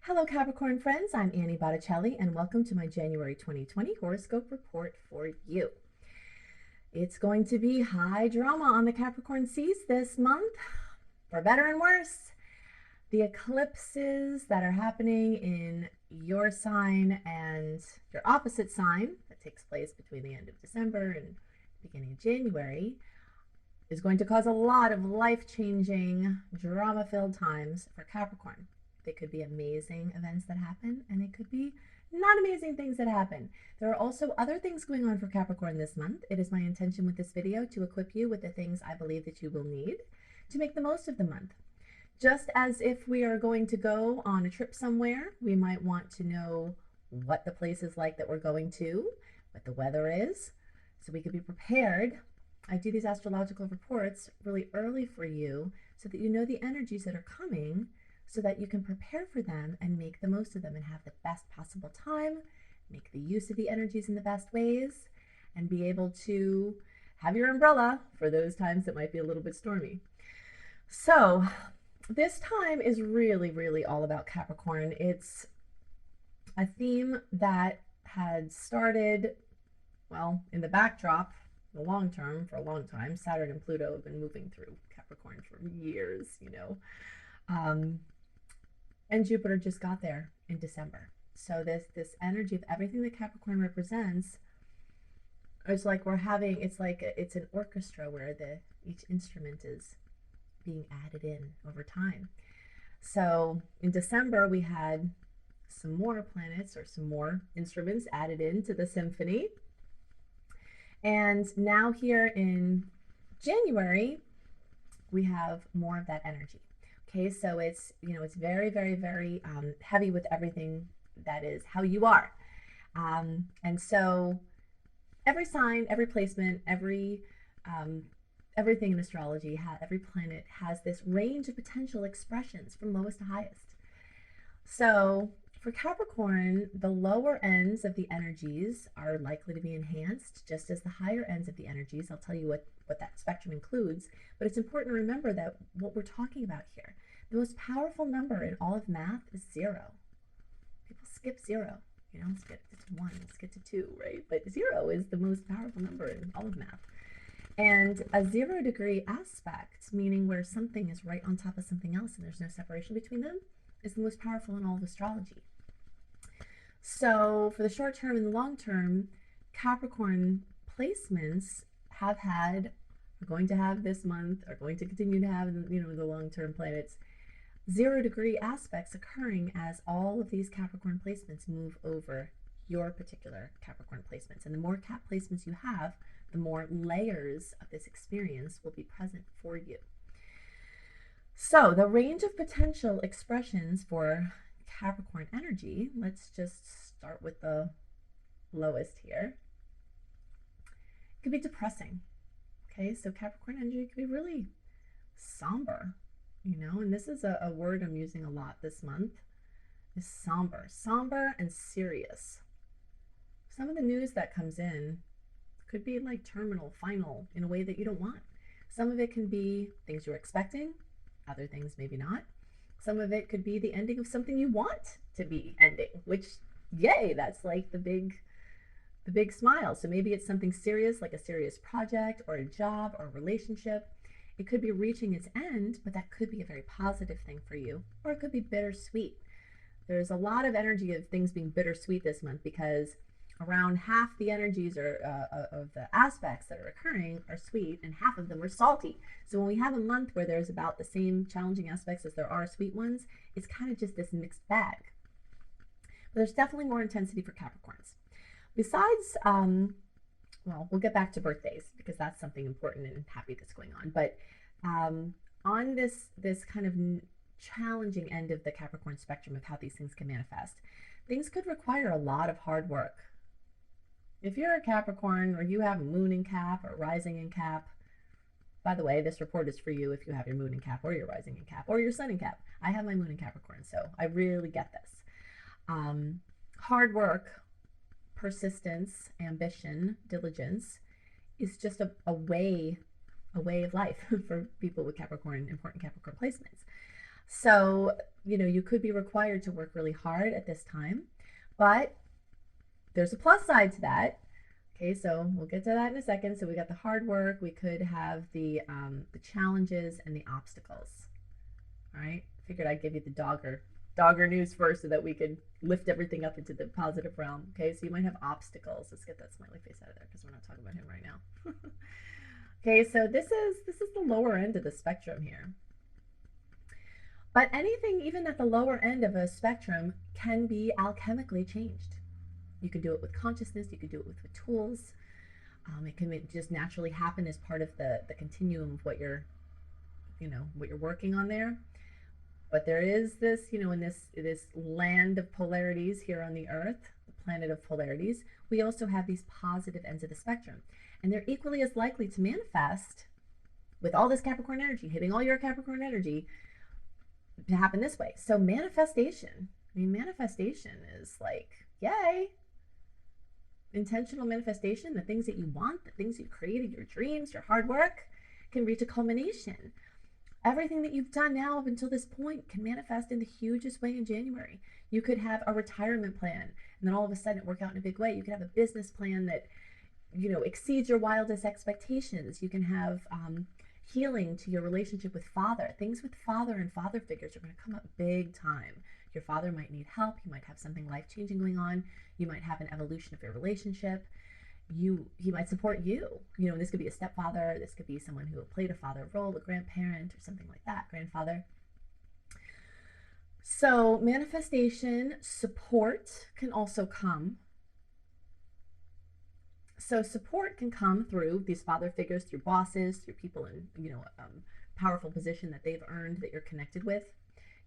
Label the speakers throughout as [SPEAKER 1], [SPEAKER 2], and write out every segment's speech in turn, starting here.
[SPEAKER 1] Hello Capricorn friends, I'm Annie Botticelli and welcome to my January 2020 horoscope report for you. It's going to be high drama on the Capricorn seas this month, for better and worse. The eclipses that are happening in your sign and your opposite sign, that takes place between the end of December and beginning of January, is going to cause a lot of life-changing, drama-filled times for Capricorn. They could be amazing events that happen, and they could be not amazing things that happen. There are also other things going on for Capricorn this month. It is my intention with this video to equip you with the things I believe that you will need to make the most of the month. Just as if we are going to go on a trip somewhere, we might want to know what the place is like that we're going to, what the weather is, so we could be prepared. I do these astrological reports really early for you so that you know the energies that are coming, so that you can prepare for them and make the most of them and have the best possible time, make the use of the energies in the best ways, and be able to have your umbrella for those times that might be a little bit stormy. So this time is really all about Capricorn. It's a theme that had started, well, in the backdrop, the long term, for a long time. Saturn and Pluto have been moving through Capricorn for years, and Jupiter just got there in December. So this energy of everything that Capricorn represents is like it's an orchestra where each instrument is being added in over time. So in December we had some more planets or some more instruments added into the symphony. And now here in January we have more of that energy. Okay, so it's very heavy with everything that is how you are, and so every sign, every placement, everything in astrology, every planet has this range of potential expressions from lowest to highest. So for Capricorn, the lower ends of the energies are likely to be enhanced, just as the higher ends of the energies. I'll tell you what that spectrum includes, but it's important to remember that what we're talking about here, the most powerful number in all of math is 0. People skip 0, skip to 1, skip to 2, right? But 0 is the most powerful number in all of math. And a 0-degree aspect, meaning where something is right on top of something else and there's no separation between them, is the most powerful in all of astrology. So for the short term and the long term, Capricorn placements are going to have this month, are going to continue to have, the long-term planets, 0-degree aspects occurring as all of these Capricorn placements move over your particular Capricorn placements. And the more Cap placements you have, the more layers of this experience will be present for you. So the range of potential expressions for Capricorn energy, let's just start with the lowest here. It could be depressing. Okay, so Capricorn energy could be really somber, and this is a word I'm using a lot this month, is somber and serious. Some of the news that comes in could be like terminal, final, in a way that you don't want. Some of it can be things you're expecting, other things maybe not. Some of it could be the ending of something you want to be ending, which, yay, that's like the big smile. So maybe it's something serious, like a serious project or a job or a relationship. It could be reaching its end, but that could be a very positive thing for you, or it could be bittersweet. There's a lot of energy of things being bittersweet this month because around half the energies of the aspects that are occurring are sweet and half of them are salty. So when we have a month where there's about the same challenging aspects as there are sweet ones, it's kind of just this mixed bag. But there's definitely more intensity for Capricorns. Besides, well, we'll get back to birthdays because that's something important and happy that's going on. But on this kind of challenging end of the Capricorn spectrum of how these things can manifest, things could require a lot of hard work. If you're a Capricorn or you have a moon in Cap or rising in Cap, by the way, this report is for you if you have your moon in Cap or your rising in Cap or your sun in Cap. I have my moon in Capricorn, so I really get this. Hard work, persistence, ambition, diligence is just a way of life for people with Capricorn, important Capricorn placements. So, you could be required to work really hard at this time, but there's a plus side to that. Okay, so we'll get to that in a second. So we got the hard work, we could have the challenges and the obstacles. All right, figured I'd give you the dogger news first so that we could lift everything up into the positive realm. Okay, so you might have obstacles. Let's get that smiley face out of there because we're not talking about him right now. Okay, so this is the lower end of the spectrum here. But anything even at the lower end of a spectrum can be alchemically changed. You can do it with consciousness, you can do it with tools. It can just naturally happen as part of the continuum of what you're working on there. But there is this, in this land of polarities here on the earth, the planet of polarities, we also have these positive ends of the spectrum. And they're equally as likely to manifest with all this Capricorn energy, hitting all your Capricorn energy, to happen this way. So manifestation, manifestation is like, yay. Intentional manifestation, the things that you want, the things you created, your dreams, your hard work, can reach a culmination. Everything that you've done now up until this point can manifest in the hugest way in January. You could have a retirement plan and then all of a sudden it work out in a big way. You could have a business plan that, exceeds your wildest expectations. You can have healing to your relationship with father. Things with father and father figures are going to come up big time. Your father might need help. You might have something life-changing going on. You might have an evolution of your relationship. He might support you. This could be a stepfather. This could be someone who played a father role, a grandparent or something like that, grandfather. So manifestation, support can also come. So support can come through these father figures, through bosses, through people in, powerful position that they've earned that you're connected with,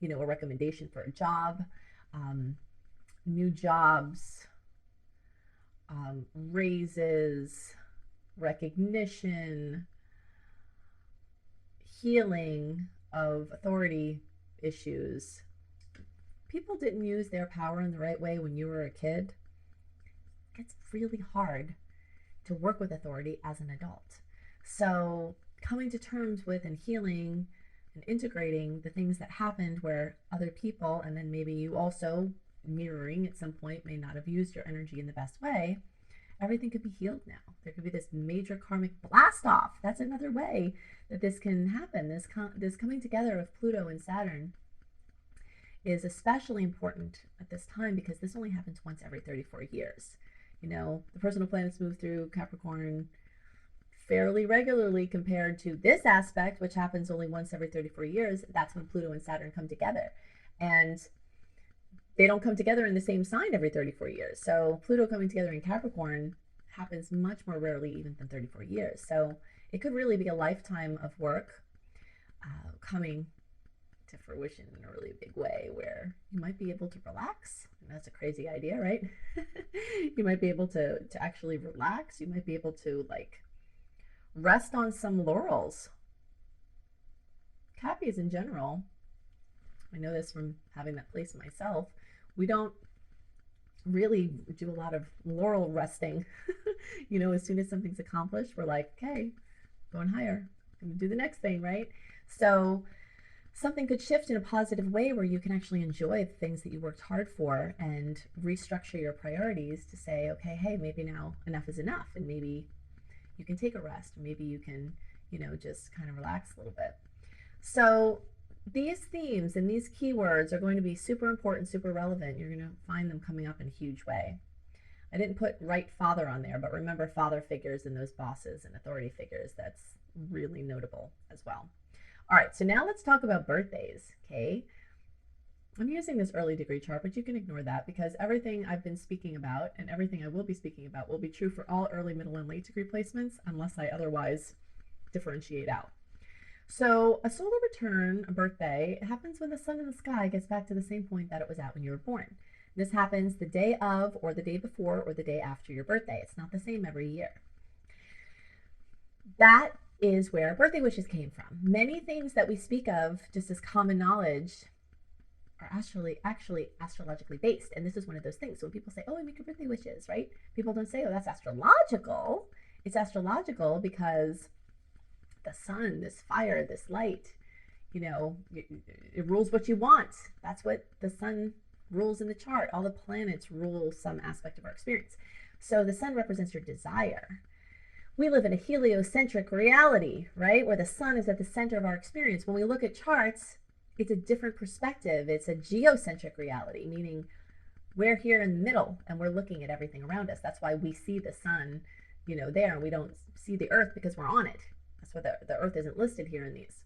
[SPEAKER 1] a recommendation for a job, new jobs, raises, recognition, healing of authority issues. People didn't use their power in the right way when you were a kid. It's really hard to work with authority as an adult. So coming to terms with and healing and integrating the things that happened where other people, and then maybe you also mirroring at some point, may not have used your energy in the best way, everything could be healed now. There could be this major karmic blast off. That's another way that this can happen. This coming together of Pluto and Saturn is especially important at this time because this only happens once every 34 years. The personal planets move through Capricorn fairly regularly compared to this aspect, which happens only once every 34 years. That's when Pluto and Saturn come together. And they don't come together in the same sign every 34 years. So Pluto coming together in Capricorn happens much more rarely even than 34 years. So it could really be a lifetime of work coming to fruition in a really big way where you might be able to relax. And that's a crazy idea, right? You might be able to actually relax. You might be able to rest on some laurels. Cappies in general, I know this from having that place myself, we don't really do a lot of laurel resting. As soon as something's accomplished, we're like, okay, going higher, gonna do the next thing, right? So something could shift in a positive way where you can actually enjoy the things that you worked hard for and restructure your priorities to say, okay, hey, maybe now enough is enough, and maybe you can take a rest, maybe you can, just kind of relax a little bit. So these themes and these keywords are going to be super important, super relevant. You're going to find them coming up in a huge way. I didn't put right father on there, but remember father figures and those bosses and authority figures. That's really notable as well. All right, so now let's talk about birthdays, okay? I'm using this early degree chart, but you can ignore that because everything I've been speaking about and everything I will be speaking about will be true for all early, middle, and late degree placements unless I otherwise differentiate out. So a solar return, a birthday, it happens when the sun in the sky gets back to the same point that it was at when you were born. This happens the day of or the day before or the day after your birthday. It's not the same every year. That is where birthday wishes came from. Many things that we speak of just as common knowledge are actually astrologically based. And this is one of those things. So when people say, oh, we make your birthday wishes, right? People don't say, oh, that's astrological. It's astrological because the sun, this fire, this light, You know, it rules what you want. That's what the sun rules in the chart. All the planets rule some aspect of our experience. So the sun represents your desire. We live in a heliocentric reality, right? Where the sun is at the center of our experience. When we look at charts, it's a different perspective. It's a geocentric reality, meaning we're here in the middle and we're looking at everything around us. That's why we see the sun, you know, there, and we don't see the earth because we're on it. That's why the earth isn't listed here in these.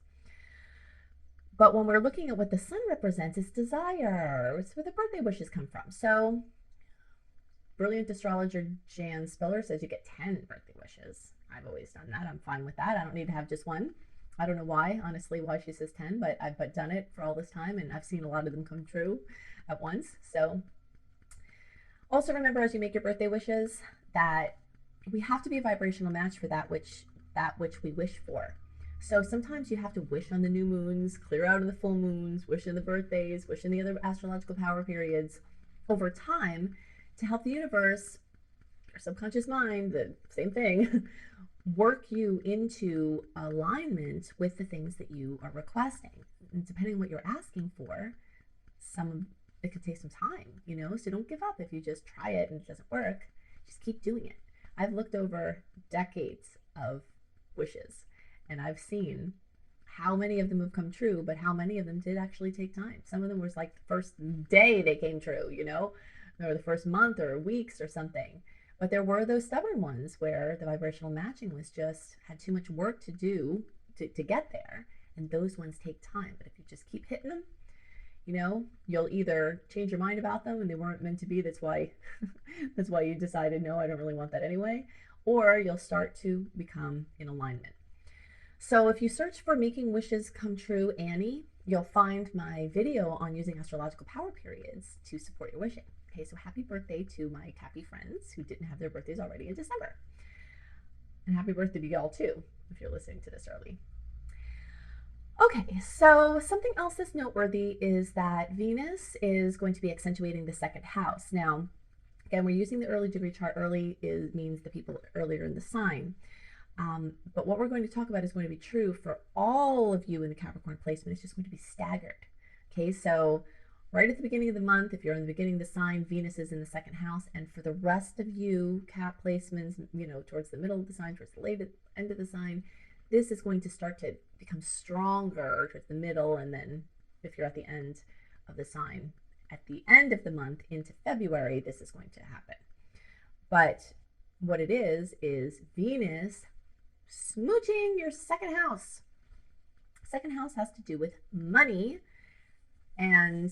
[SPEAKER 1] But when we're looking at what the sun represents, it's desire. It's where the birthday wishes come from. So brilliant astrologer Jan Spiller says you get 10 birthday wishes. I've always done that. I'm fine with that. I don't need to have just one. I don't know why, honestly, why she says 10, but I've done it for all this time, and I've seen a lot of them come true at once. So also remember, as you make your birthday wishes, that we have to be a vibrational match for that which we wish for. So sometimes you have to wish on the new moons, clear out on the full moons, wish in the birthdays, wish in the other astrological power periods over time to help the universe, your subconscious mind, the same thing, work you into alignment with the things that you are requesting. And depending on what you're asking for, it could take some time, you know, so don't give up if you just try it and it doesn't work. Just keep doing it. I've looked over decades of wishes and I've seen how many of them have come true, but how many of them did actually take time. Some of them was like the first day they came true, you know, or the first month or weeks or something. But there were those stubborn ones where the vibrational matching was just had too much work to do to get there. And those ones take time. But if you just keep hitting them, you know, you'll either change your mind about them and they weren't meant to be. That's why you decided, no, I don't really want that anyway. Or you'll start to become in alignment. So if you search for Making Wishes Come True Annie, you'll find my video on using astrological power periods to support your wishing. Okay, so happy birthday to my Cappy friends who didn't have their birthdays already in December. And happy birthday to y'all too, if you're listening to this early. Okay, so something else that's noteworthy is that Venus is going to be accentuating the second house. Now, again, we're using the early degree chart. Early means the people earlier in the sign. But what we're going to talk about is going to be true for all of you in the Capricorn placement. It's just going to be staggered. Okay, so right at the beginning of the month, if you're in the beginning of the sign, Venus is in the second house. And for the rest of you, Cap placements, you know, towards the middle of the sign, towards the late end of the sign, this is going to start to become stronger towards the middle. And then if you're at the end of the sign, at the end of the month into February, this is going to happen. But what it is Venus smooching your second house. Second house has to do with money, and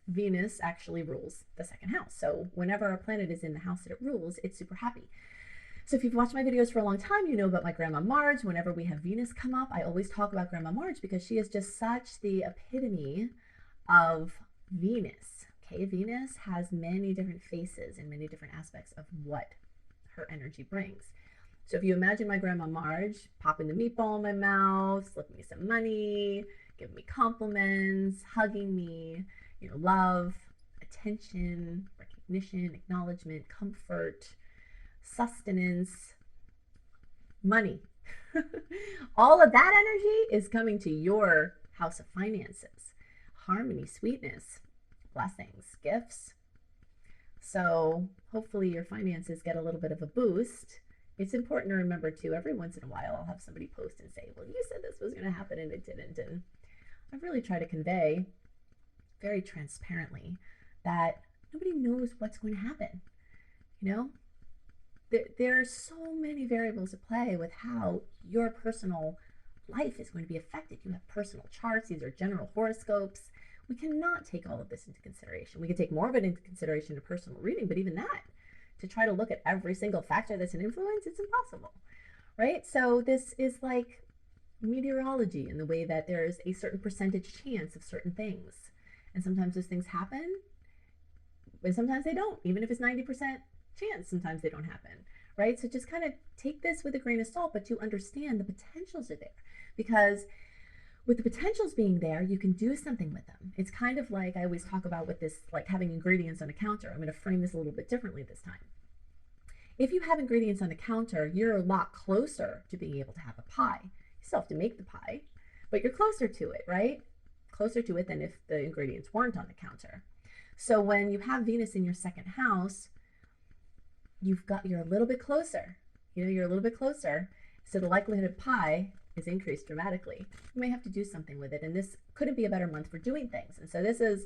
[SPEAKER 1] Venus actually rules the second house. So whenever a planet is in the house that it rules, it's super happy. So if you've watched my videos for a long time, you know about my Grandma Marge. Whenever we have Venus come up, I always talk about Grandma Marge because she is just such the epitome of Venus. Okay, Venus has many different faces and many different aspects of what her energy brings. So if you imagine my Grandma Marge popping the meatball in my mouth, slipping me some money, giving me compliments, hugging me, you know, love, attention, recognition, acknowledgement, comfort, sustenance, money. All of that energy is coming to your house of finances. Harmony, sweetness, blessings, gifts. So hopefully your finances get a little bit of a boost. It's important to remember too, every once in a while I'll have somebody post and say, well, you said this was going to happen and it didn't. And I really try to convey very transparently that nobody knows what's going to happen. You know, there are so many variables at play with how your personal life is going to be affected. You have personal charts. These are general horoscopes. We cannot take all of this into consideration. We can take more of it into consideration in a personal reading, but even that, to try to look at every single factor that's an influence, it's impossible, right? So this is like meteorology in the way that there's a certain percentage chance of certain things. And sometimes those things happen, but sometimes they don't. Even if it's 90% chance, sometimes they don't happen, right? So just kind of take this with a grain of salt, but to understand the potentials are there. Because with the potentials being there, you can do something with them. It's kind of like I always talk about with this, like having ingredients on a counter. I'm going to frame this a little bit differently this time. If you have ingredients on a counter, you're a lot closer to being able to have a pie. You still have to make the pie, but you're closer to it, right? Closer to it than if the ingredients weren't on the counter. So when you have Venus in your second house, you're a little bit closer. You're a little bit closer. So the likelihood of pie is increased dramatically. You may have to do something with it, and this couldn't be a better month for doing things. And so this is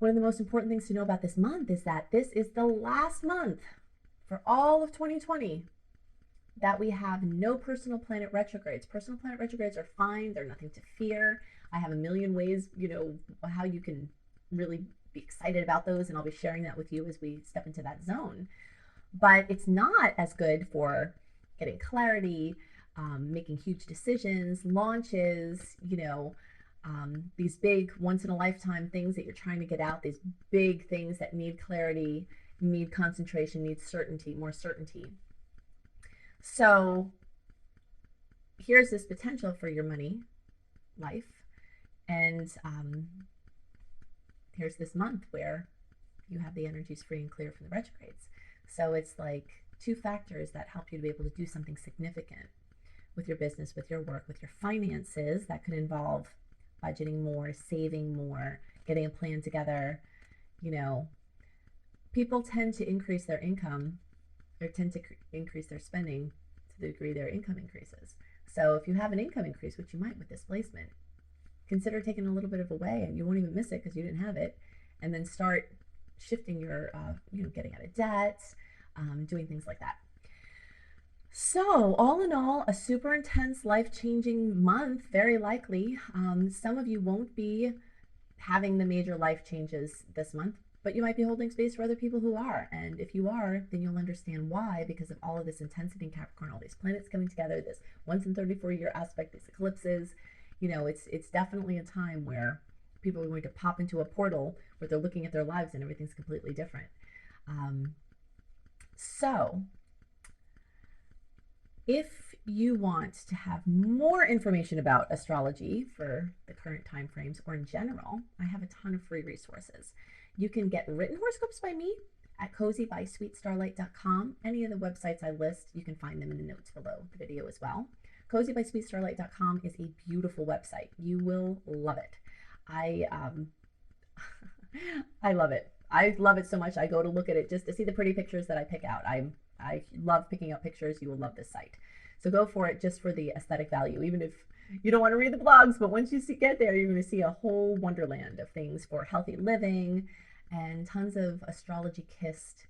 [SPEAKER 1] one of the most important things to know about this month, is that this is the last month for all of 2020 that we have no personal planet retrogrades. Personal planet retrogrades are fine. They're nothing to fear. I have a million ways, how you can really be excited about those, and I'll be sharing that with you as we step into that zone. But it's not as good for getting clarity, making huge decisions, launches, these big once-in-a-lifetime things that you're trying to get out, these big things that need clarity, need concentration, need certainty, more certainty. So here's this potential for your money life, and here's this month where you have the energies free and clear from the retrogrades. So it's like two factors that help you to be able to do something significant with your business, with your work, with your finances. That could involve budgeting more, saving more, getting a plan together. People tend to increase their income, or tend to increase their spending to the degree their income increases. So if you have an income increase, which you might with this placement, consider taking a little bit of away, and you won't even miss it because you didn't have it, and then start shifting your, getting out of debt, doing things like that. So all in all, a super intense, life-changing month, very likely. Some of you won't be having the major life changes this month, but you might be holding space for other people who are. And if you are, then you'll understand why, because of all of this intensity in Capricorn, all these planets coming together, this once in 34-year aspect, these eclipses. It's definitely a time where people are going to pop into a portal where they're looking at their lives and everything's completely different. So if you want to have more information about astrology for the current time frames, or in general, I have a ton of free resources. You can get written horoscopes by me at cozybysweetstarlight.com. Any of the websites I list, you can find them in the notes below the video as well. cozybysweetstarlight.com is a beautiful website. You will love it. I love it. I love it so much. I go to look at it just to see the pretty pictures that I pick out. I love picking out pictures. You will love this site. So go for it just for the aesthetic value, even if you don't want to read the blogs. But once you get there, you're going to see a whole wonderland of things for healthy living and tons of astrology kissed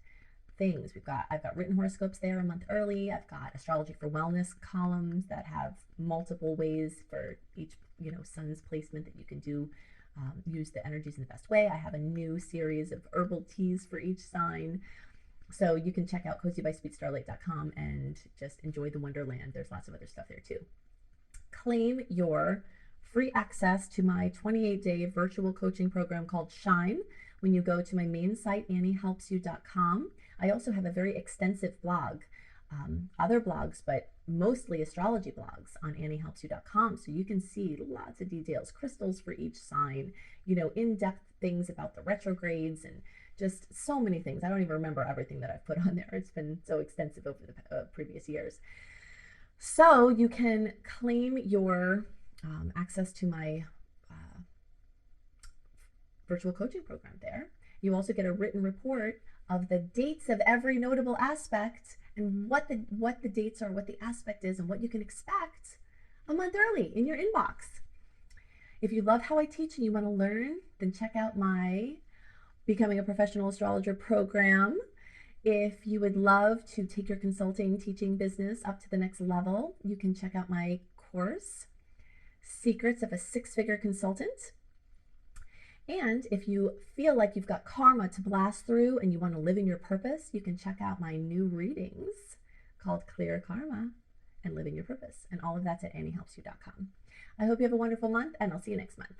[SPEAKER 1] things. I've got written horoscopes there a month early. I've got astrology for wellness columns that have multiple ways for each sun's placement that you can do. Use the energies in the best way. I have a new series of herbal teas for each sign. So you can check out cozybysweetstarlight.com and just enjoy the wonderland. There's lots of other stuff there too. Claim your free access to my 28-day virtual coaching program called Shine when you go to my main site, anniehelpsyou.com. I also have a very extensive blog, other blogs, but mostly astrology blogs on anniehelpsyou.com. So you can see lots of details, crystals for each sign, in-depth things about the retrogrades, and just so many things. I don't even remember everything that I've put on there. It's been so extensive over the previous years. So you can claim your access to my virtual coaching program there. You also get a written report of the dates of every notable aspect and what the dates are, what the aspect is, and what you can expect a month early in your inbox. If you love how I teach and you want to learn, then check out my Becoming a Professional Astrologer program. If you would love to take your consulting teaching business up to the next level, you can check out my course, Secrets of a Six-Figure Consultant. And if you feel like you've got karma to blast through and you want to live in your purpose, you can check out my new readings called Clear Karma and Living Your Purpose. And all of that's at anniehelpsyou.com. I hope you have a wonderful month, and I'll see you next month.